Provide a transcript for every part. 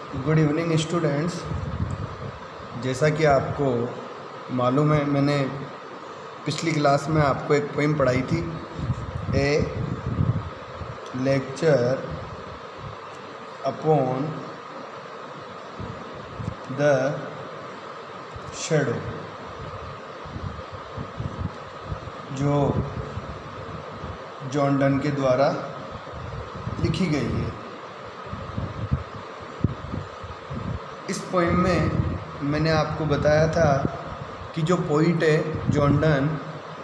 Good evening students. जैसा कि आपको मालूम है, मैंने पिछली क्लास में आपको एक पोइम पढ़ाई थी, ए लेक्चर अपॉन द शैडो, जो जॉन डन के द्वारा लिखी गई है। इस पोइम में मैंने आपको बताया था कि जो पोइट है जॉन डन,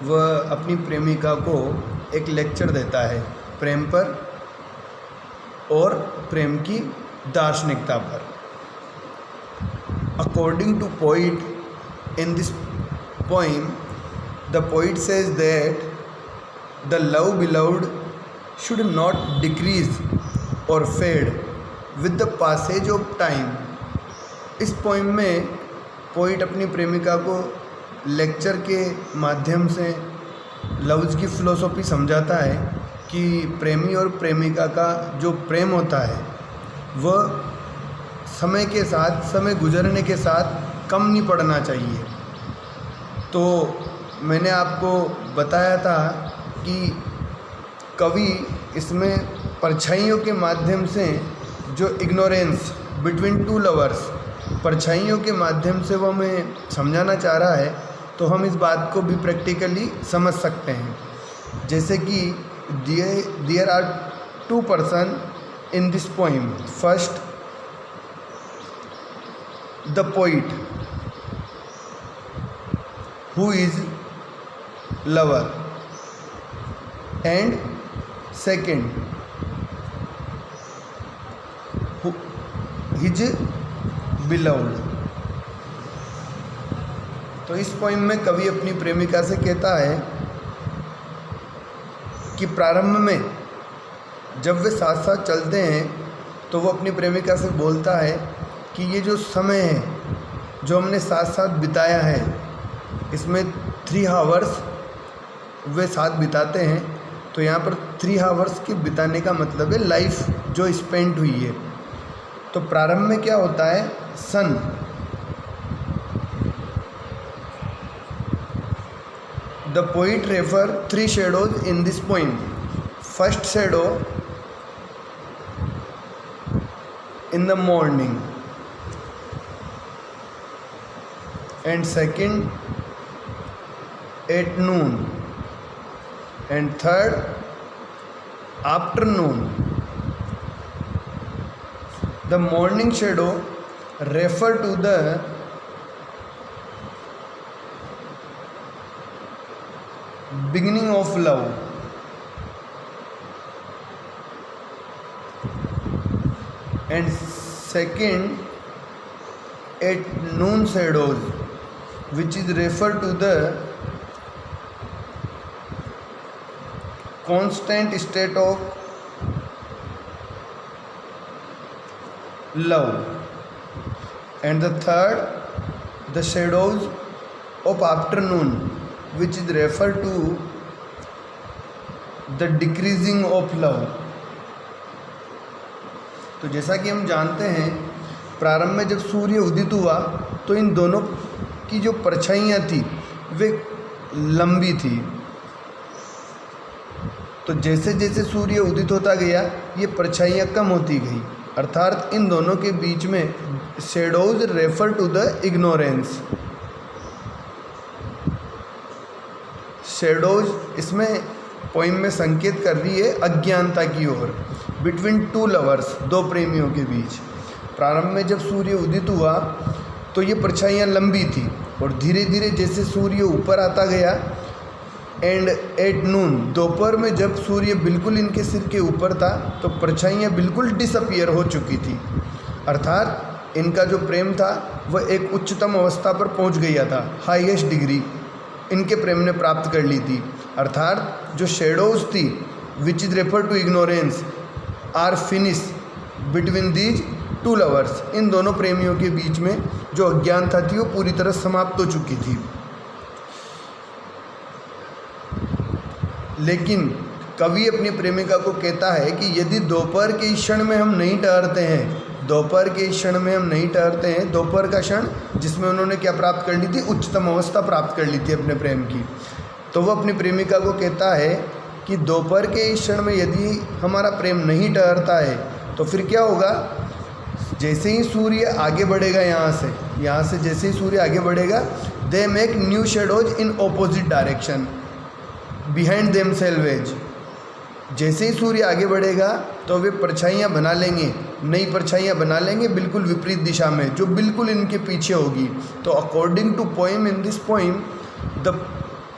वह अपनी प्रेमिका को एक लेक्चर देता है प्रेम पर और प्रेम की दार्शनिकता पर। According to poet in this poem, the poet says that the love beloved should not decrease or fade with the passage of time. इस पोइम में पोइट अपनी प्रेमिका को लेक्चर के माध्यम से लव्स की फ़िलोसॉफी समझाता है कि प्रेमी और प्रेमिका का जो प्रेम होता है वह समय के साथ, समय गुजरने के साथ कम नहीं पड़ना चाहिए। तो मैंने आपको बताया था कि कवि इसमें परछाइयों के माध्यम से जो इग्नोरेंस बिटवीन टू लवर्स, परछाइयों के माध्यम से वो हमें समझाना चाह रहा है, तो हम इस बात को भी प्रैक्टिकली समझ सकते हैं। जैसे कि there are two person in this poem. First, the poet who is lover, and second his beloved. तो इस पोइम में कवि अपनी प्रेमिका से कहता है कि प्रारंभ में जब वे साथ साथ चलते हैं तो वो अपनी प्रेमिका से बोलता है कि ये जो समय है जो हमने साथ साथ बिताया है, इसमें 3 आवर्स वे साथ बिताते हैं। तो यहाँ पर 3 आवर्स के बिताने का मतलब है लाइफ जो स्पेंड हुई है। तो प्रारंभ में क्या होता है, sun, the poet refer 3 shadows in this poem. First shadow in the morning, and second at noon, and third afternoon. The morning shadow refer to the beginning of love, and second at noon shadows, which is refer to the constant state of love, and the third, the shadows of afternoon, which is refer to the decreasing of love। तो जैसा कि हम जानते हैं, प्रारंभ में जब सूर्य उदित हुआ तो इन दोनों की जो परछाइयाँ थी वे लंबी थी। तो जैसे जैसे सूर्य उदित होता गया ये परछाइयाँ कम होती गई, अर्थात इन दोनों के बीच में shadows refer to the ignorance. Shadows इसमें पोइम में संकेत कर रही है अज्ञानता की ओर, बिटवीन टू लवर्स, 2 प्रेमियों के बीच। प्रारंभ में जब सूर्य उदित हुआ तो ये परछाइयाँ लंबी थी, और धीरे धीरे जैसे सूर्य ऊपर आता गया, एंड एट नून, दोपहर में जब सूर्य बिल्कुल इनके सिर के ऊपर था तो परछाइयाँ बिल्कुल डिसअपियर हो चुकी थी, अर्थात इनका जो प्रेम था वह एक उच्चतम अवस्था पर पहुंच गया था, हाईएस्ट डिग्री इनके प्रेम ने प्राप्त कर ली थी। अर्थात जो शेडोज थी which is refer to ignorance or finish between these two lovers, इन दोनों प्रेमियों के बीच में जो अज्ञानता थी वो पूरी तरह समाप्त हो चुकी थी। लेकिन कवि अपनी प्रेमिका को कहता है कि यदि दोपहर के इस क्षण में हम नहीं ठहरते हैं, दोपहर के क्षण में हम नहीं ठहरते हैं। दोपहर का क्षण जिसमें उन्होंने क्या प्राप्त कर ली थी, उच्चतम अवस्था प्राप्त कर ली थी अपने प्रेम की। तो वो अपनी प्रेमिका को कहता है कि दोपहर के इस क्षण में यदि हमारा प्रेम नहीं ठहरता है तो फिर क्या होगा, जैसे ही सूर्य आगे बढ़ेगा यहाँ से जैसे ही सूर्य आगे बढ़ेगा, they make new shadows in opposite direction behind them salvage. जैसे ही सूर्य आगे बढ़ेगा तो वे परछाइयाँ बना लेंगे, नई परछाइयाँ बना लेंगे बिल्कुल विपरीत दिशा में, जो बिल्कुल इनके पीछे होगी। तो according to poem, in this poem the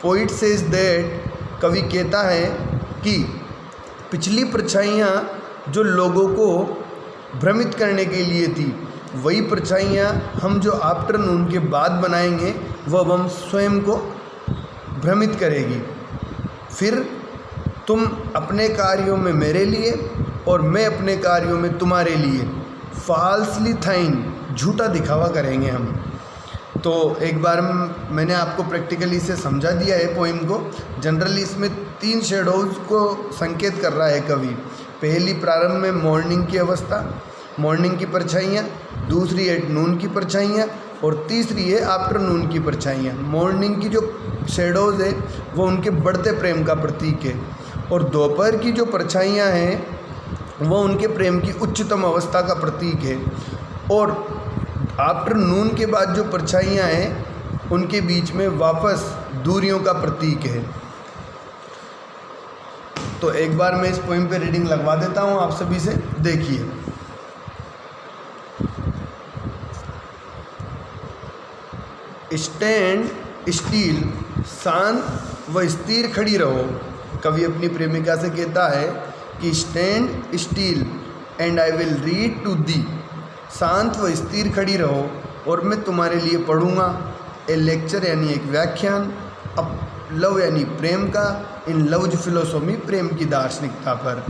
poet says that, कवि कहता है कि पिछली परछाइयाँ जो लोगों को भ्रमित करने के लिए थी, वही परछाइयाँ हम जो आफ्टरनून के बाद बनाएंगे वो अब हम स्वयं को भ्रमित करेगी। फिर तुम अपने कार्यों में मेरे लिए और मैं अपने कार्यों में तुम्हारे लिए फाल्सली थाइन, झूठा दिखावा करेंगे हम। तो एक बार मैंने आपको प्रैक्टिकली इसे समझा दिया है पोइम को। जनरली इसमें 3 शेडोज़ को संकेत कर रहा है कवि। पहली प्रारंभ में मॉर्निंग की अवस्था, मॉर्निंग की परछाइयाँ, दूसरी एट नून की परछाइयाँ और तीसरी है आफ्टरनून की परछाइयाँ। मॉर्निंग की जो शेडोज़ है वो उनके बढ़ते प्रेम का प्रतीक है और दोपहर की जो परछाइयाँ हैं वो उनके प्रेम की उच्चतम अवस्था का प्रतीक है और आफ्टरनून के बाद जो परछाइयाँ हैं उनके बीच में वापस दूरियों का प्रतीक है। तो एक बार मैं इस पोइम पे रीडिंग लगवा देता हूँ आप सभी से, देखिए। स्टैंड स्टील, शांत व स्थिर खड़ी रहो। कवि अपनी प्रेमिका से कहता है कि stand still and I will read to thee, शांत व स्थिर खड़ी रहो और मैं तुम्हारे लिए पढ़ूँगा। ए लेक्चर यानी एक व्याख्यान, अब लव यानी प्रेम का, इन लव्ज फिलोसॉफी, प्रेम की दार्शनिकता पर।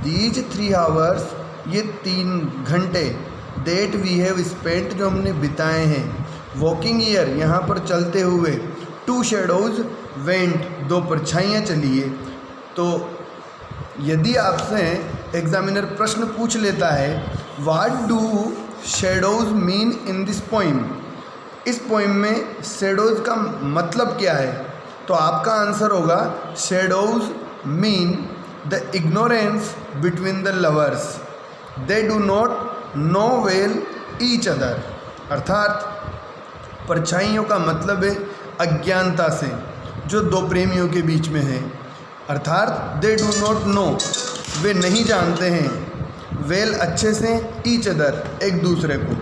दीज 3 आवर्स, ये 3 घंटे, डेट वी हैव स्पेंट, जो हमने बिताए हैं। वॉकिंग ईयर, यहाँ पर चलते हुए। 2 शेडोज़ वेंट, 2 परछाइयाँ चली है। तो यदि आपसे एग्जामिनर प्रश्न पूछ लेता है what do shadows mean in this poem, इस पोइम में शेडोज़ का मतलब क्या है, तो आपका आंसर होगा shadows mean the ignorance between the lovers, they do not know well each other. अर्थात परछाइयों का मतलब है अज्ञानता से जो 2 प्रेमियों के बीच में है। अर्थात दे डू नॉट नो, वे नहीं जानते हैं, वेल अच्छे से, ईच अदर, एक दूसरे को।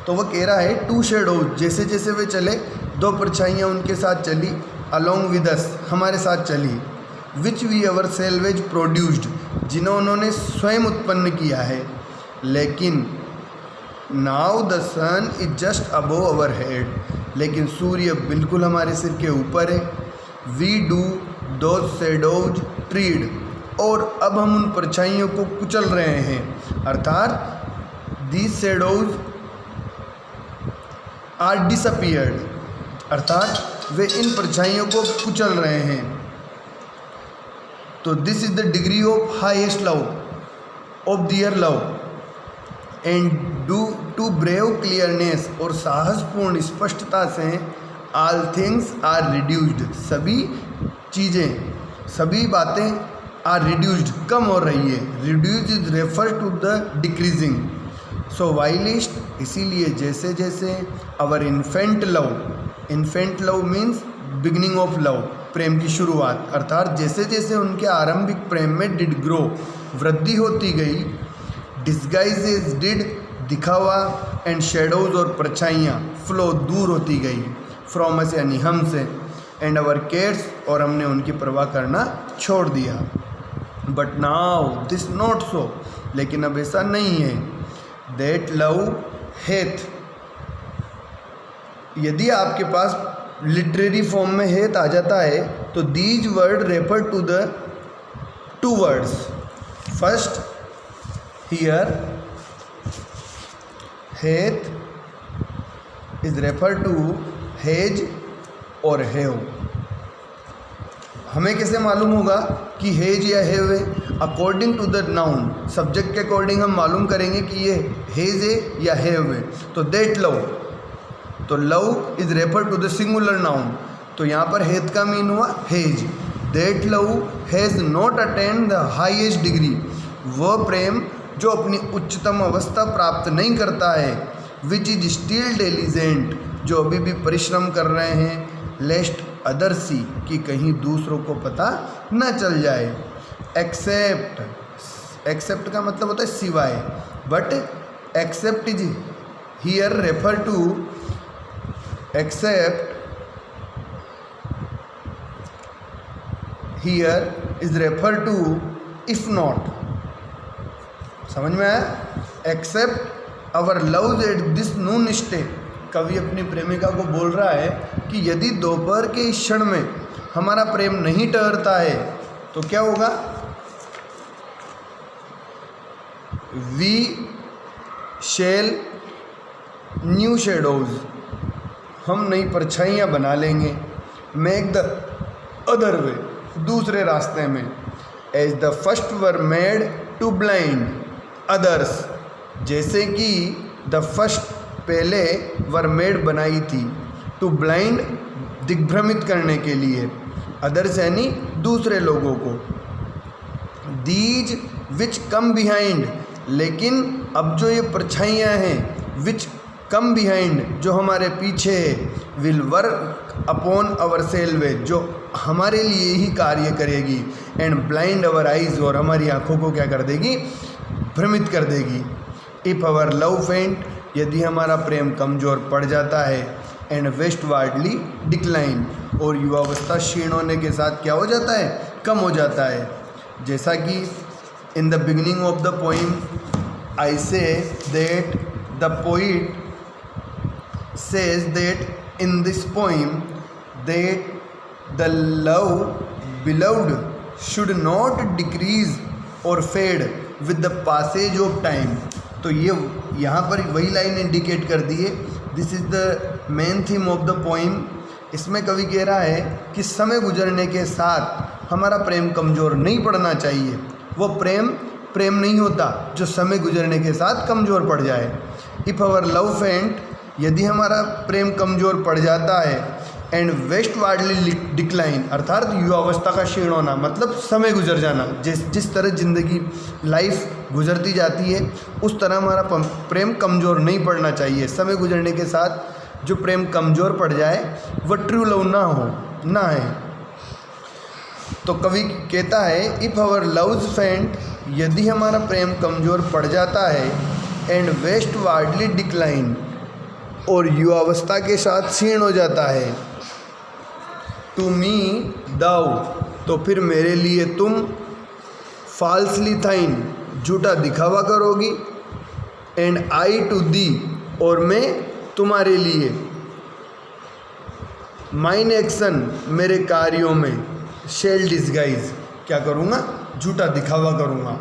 तो वह कह रहा है 2 शेडोज, जैसे जैसे वे चले 2 परछाइयाँ उनके साथ चली, अलोंग विद अस, हमारे साथ चली, which we ourselves produced, जिन्हें उन्होंने स्वयं उत्पन्न किया है। लेकिन now the sun is just above our head, लेकिन सूर्य बिल्कुल हमारे सिर के ऊपर है। We do those shadows tread, और अब हम उन परछाइयों को कुचल रहे हैं। अर्थात दीज शेडोज आर डिसअपियर्ड, अर्थात वे इन परछाइयों को कुचल रहे हैं। तो this is the degree of highest love of their love and do to brave clearness, और साहसपूर्ण स्पष्टता से ऑल थिंग्स आर रिड्यूस्ड, सभी चीज़ें, सभी बातें आर रिड्यूस्ड, कम हो रही है। Reduced is refer to the decreasing. So whilst, इसीलिए जैसे जैसे our infant love means beginning of love, प्रेम की शुरुआत, अर्थात जैसे जैसे उनके आरंभिक प्रेम में डिड ग्रो, वृद्धि होती गई, डिस्गाइजेज डिड, दिखावा, एंड शेडोज और परछाइयाँ, फ्लो, दूर होती गई, फ्रॉम अस यानी हमसे, एंड अवर केयर्स, और हमने उनकी परवाह करना छोड़ दिया। But now this not so, लेकिन अब ऐसा नहीं है। दैट लव हेथ, यदि आपके पास लिटरेरी फॉर्म में हेथ आ जाता है तो these word refer to the 2 words. First here hath is refer to has और हेव। हमें कैसे मालूम होगा कि हेज या हेव है? According to the noun, subject के अकॉर्डिंग हम मालूम करेंगे कि ये हैज़ है या हैव है। तो दैट लव, तो love is refer to the singular noun, तो यहाँ पर हैथ का मीन हुआ has. That love has not attend the highest degree, वह प्रेम जो अपनी उच्चतम अवस्था प्राप्त नहीं करता है। विच इज स्टिल डिलिजेंट, जो अभी भी परिश्रम कर रहे हैं। लेस्ट अदर सी, कि कहीं दूसरों को पता न चल जाए। एक्सेप्ट, एक्सेप्ट का मतलब होता है सिवाय, but except is here refer to, except here is refer to if not. समझ में आया? Except our love at this noon stay, कवि अपनी प्रेमिका को बोल रहा है कि यदि दोपहर के इस क्षण में हमारा प्रेम नहीं ठहरता है तो क्या होगा? वी शैल न्यू शेडोज, हम नई परछाइयाँ बना लेंगे। मेक द अदर वे, दूसरे रास्ते में। As the first were made to blind others, जैसे कि द फर्स्ट पहले वर मेड बनाई थी, टू ब्लाइंड दिग्भ्रमित करने के लिए, अदर्स यानी दूसरे लोगों को। दीज विच कम बिहाइंड, लेकिन अब जो ये परछाइयाँ हैं, विच कम बिहाइंड जो हमारे पीछे है, विल वर्क अपॉन अवर सेल्वे, जो हमारे लिए ही कार्य करेगी। एंड ब्लाइंड अवर आइज, और हमारी आँखों को क्या कर देगी? भ्रमित कर देगी। इफ़ अवर लव फेंट, यदि हमारा प्रेम कमज़ोर पड़ जाता है। एंड वेस्टवार्डली डिक्लाइन, और युवावस्था क्षीण होने के साथ क्या हो जाता है? कम हो जाता है। जैसा कि in the beginning of the poem I say that the poet says that in this poem that the love beloved should not decrease or fade with the passage of time। तो ये यहाँ पर वही लाइन इंडिकेट कर दी है, this is the main theme of the poem. इसमें कवि कह रहा है कि समय गुजरने के साथ हमारा प्रेम कमज़ोर नहीं पड़ना चाहिए। वो प्रेम नहीं होता जो समय गुजरने के साथ कमज़ोर पड़ जाए। इफ़ अवर लव फेंट, यदि हमारा प्रेम कमज़ोर पड़ जाता है। एंड वेस्टवार्डली डिक्लाइन, अर्थात युवावस्था का क्षीण होना, मतलब समय गुजर जाना। जिस तरह ज़िंदगी लाइफ गुजरती जाती है उस तरह हमारा प्रेम कमज़ोर नहीं पड़ना चाहिए। समय गुजरने के साथ जो प्रेम कमज़ोर पड़ जाए वह ट्रू लव ना है। तो कवि कहता है इफ़ अवर लव्स फेंट, यदि हमारा प्रेम कमज़ोर पड़ जाता है। एंड वेस्टवार्डली डिक्लाइन, और युवावस्था के साथ क्षीण हो जाता है। टू मी दाउ, तो फिर मेरे लिए तुम। फाल्सली थाइन, झूठा दिखावा करोगी। एंड आई टू दी, और मैं तुम्हारे लिए। माइन एक्शन, मेरे कार्यों में। शेल डिस्गाइज, क्या करूँगा? झूठा दिखावा करूँगा।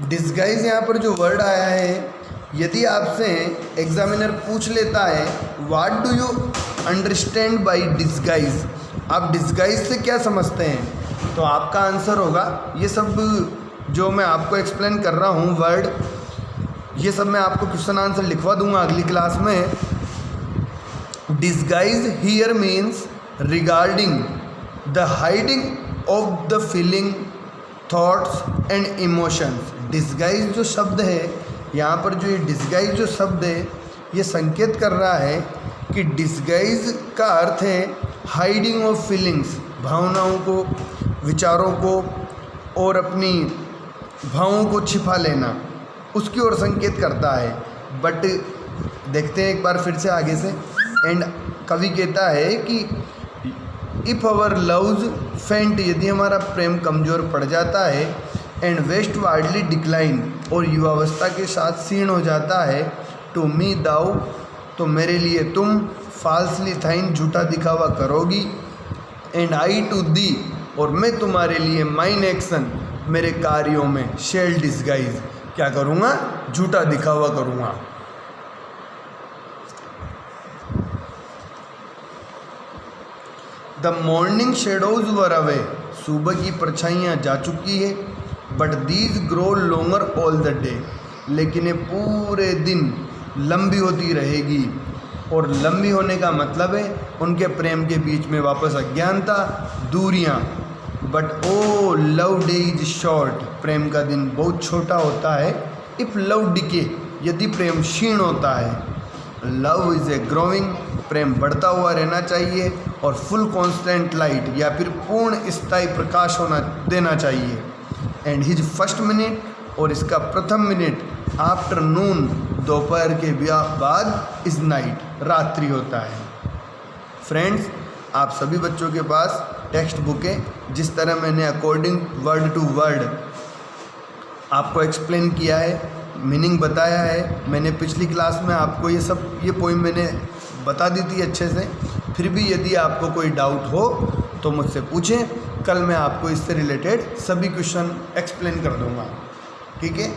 डिस्गाइज यहाँ पर जो वर्ड आया है, यदि आपसे एग्जामिनर पूछ लेता है what do you understand by disguise, आप डिस्गाइज से क्या समझते हैं, तो आपका आंसर होगा ये सब जो मैं आपको एक्सप्लेन कर रहा हूँ वर्ड, ये सब मैं आपको क्वेश्चन आंसर लिखवा दूंगा अगली क्लास में। Disguise here means regarding the hiding of the feeling, thoughts and emotions. Disguise जो शब्द है यहाँ पर, जो ये डिस्गाइज जो शब्द है ये संकेत कर रहा है कि डिस्गाइज का अर्थ है हाइडिंग ऑफ फीलिंग्स, भावनाओं को, विचारों को और अपनी भावों को छिपा लेना, उसकी ओर संकेत करता है। बट देखते हैं एक बार फिर से आगे से। एंड कवि कहता है कि इफ़ अवर लव्स फेंट, यदि हमारा प्रेम कमज़ोर पड़ जाता है। एंड वेस्टवार्डली डिक्लाइन, और युवावस्था के साथ क्षीण हो जाता है। टू मी दाउ, तो मेरे लिए तुम। फाल्सली थाइन, झूठा दिखावा करोगी। एंड आई टू दी, और मैं तुम्हारे लिए। माइन एक्शन, मेरे कार्यों में। शेल डिस्गाइज, क्या करूँगा? झूठा दिखावा करूँगा। The morning shadows were away, सुबह की परछाइयाँ जा चुकी है। But these grow longer all the day, लेकिन ये पूरे दिन लंबी होती रहेगी। और लंबी होने का मतलब है उनके प्रेम के बीच में वापस अज्ञानता, दूरियां। But O love day is short, प्रेम का दिन बहुत छोटा होता है। इफ़ लव डिके, यदि प्रेम क्षीण होता है। लव इज़ ए ग्रोइंग, प्रेम बढ़ता हुआ रहना चाहिए। और फुल कॉन्स्टेंट लाइट, या फिर पूर्ण स्थायी प्रकाश होना देना चाहिए। एंड हिज फर्स्ट मिनट, और इसका प्रथम मिनट, आफ्टरनून, दोपहर के बाद, इज नाइट, रात्रि होता है। फ्रेंड्स, आप सभी बच्चों के पास टेक्स्ट बुक है। जिस तरह मैंने अकॉर्डिंग वर्ड टू वर्ड आपको एक्सप्लेन किया है, मीनिंग बताया है। मैंने पिछली क्लास में आपको ये पोइम मैंने बता दी थी अच्छे से। फिर भी यदि आपको कोई डाउट हो तो मुझसे पूछें, कल मैं आपको इससे रिलेटेड सभी क्वेश्चन एक्सप्लेन कर दूंगा। ठीक है।